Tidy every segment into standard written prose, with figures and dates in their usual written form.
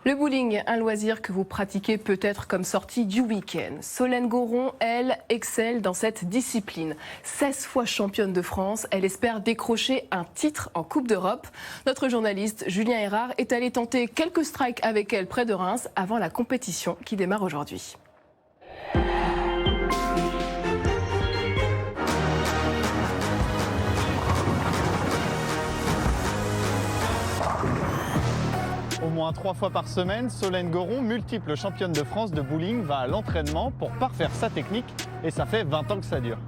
Le bowling, un loisir que vous pratiquez peut-être comme sortie du week-end. Solène Goron, elle, excelle dans cette discipline. 16 fois championne de France, elle espère décrocher un titre en Coupe d'Europe. Notre journaliste Julien Erard est allé tenter quelques strikes avec elle près de Reims avant la compétition qui démarre aujourd'hui. Au moins 3 fois par semaine, Solène Goron, multiple championne de France de bowling, va à l'entraînement pour parfaire sa technique et ça fait 20 ans que ça dure.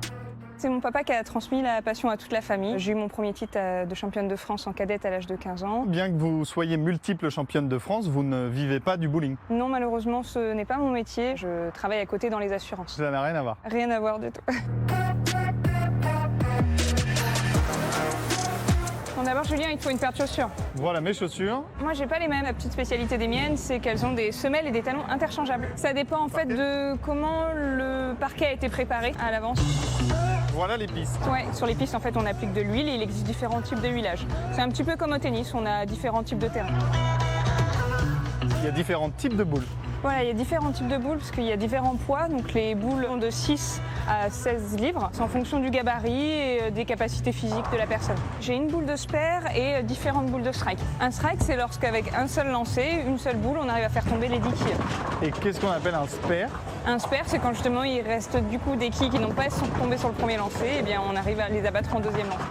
C'est mon papa qui a transmis la passion à toute la famille. J'ai eu mon premier titre de championne de France en cadette à l'âge de 15 ans. Bien que vous soyez multiple championne de France, vous ne vivez pas du bowling. Non, malheureusement, ce n'est pas mon métier. Je travaille à côté dans les assurances. Ça n'a rien à voir. Rien à voir du tout. Bon, d'abord, Julien, il te faut une paire de chaussures. Voilà mes chaussures. Moi, j'ai pas les mêmes. La petite spécialité des miennes, c'est qu'elles ont des semelles et des talons interchangeables. Ça dépend en fait de comment le parquet a été préparé à l'avance. Voilà les pistes. Ouais, sur les pistes, en fait, on applique de l'huile et il existe différents types de huilage. C'est un petit peu comme au tennis, on a différents types de terrain. Il y a différents types de boules. Voilà, il y a différents types de boules parce qu'il y a différents poids. Donc les boules ont de 6 à 16 livres. C'est en fonction du gabarit et des capacités physiques de la personne. J'ai une boule de spare et différentes boules de strike. Un strike, c'est lorsqu'avec un seul lancer, une seule boule, on arrive à faire tomber les 10 quilles. Et qu'est-ce qu'on appelle un spare? Un spare, c'est quand justement il reste du coup des quilles qui n'ont pas tombé sur le premier lancer, et bien on arrive à les abattre en deuxième lancer.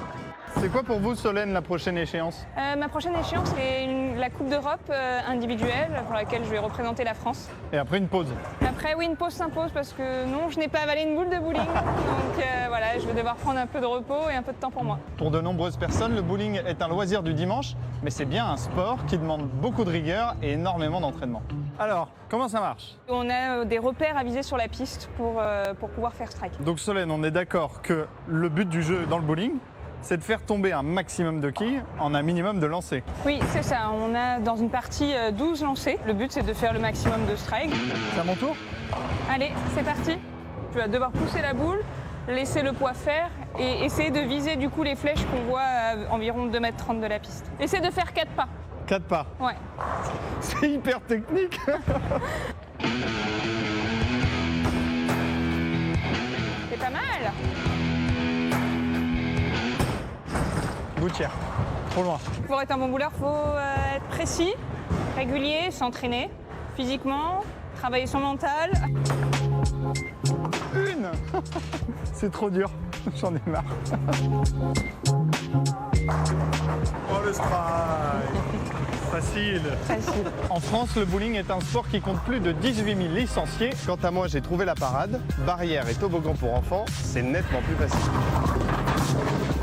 C'est quoi pour vous, Solène, la prochaine échéance? Ma prochaine échéance, c'est la Coupe d'Europe individuelle pour laquelle je vais représenter la France. Et après une pause. Après, oui, une pause s'impose parce que non, je n'ai pas avalé une boule de bowling. Donc voilà, je vais devoir prendre un peu de repos et un peu de temps pour moi. Pour de nombreuses personnes, le bowling est un loisir du dimanche, mais c'est bien un sport qui demande beaucoup de rigueur et énormément d'entraînement. Alors, comment ça marche? On a des repères à viser sur la piste pour pouvoir faire strike. Donc Solène, on est d'accord que le but du jeu dans le bowling, c'est de faire tomber un maximum de quilles en un minimum de lancers. Oui, c'est ça. On a dans une partie 12 lancers. Le but, c'est de faire le maximum de strike. C'est à mon tour? Allez, c'est parti. Tu vas devoir pousser la boule, laisser le poids faire et essayer de viser du coup les flèches qu'on voit à environ 2,30 m de la piste. Essaye de faire 4 pas. 4 pas. Ouais. C'est hyper technique. C'est pas mal. Gouttière. Trop loin. Pour être un bon bowler, il faut être précis, régulier, s'entraîner physiquement, travailler son mental. Une. C'est trop dur. J'en ai marre. Oh le strike. Facile. Facile. En France, le bowling est un sport qui compte plus de 18 000 licenciés. Quant à moi, j'ai trouvé la parade. Barrière et toboggan pour enfants, c'est nettement plus facile.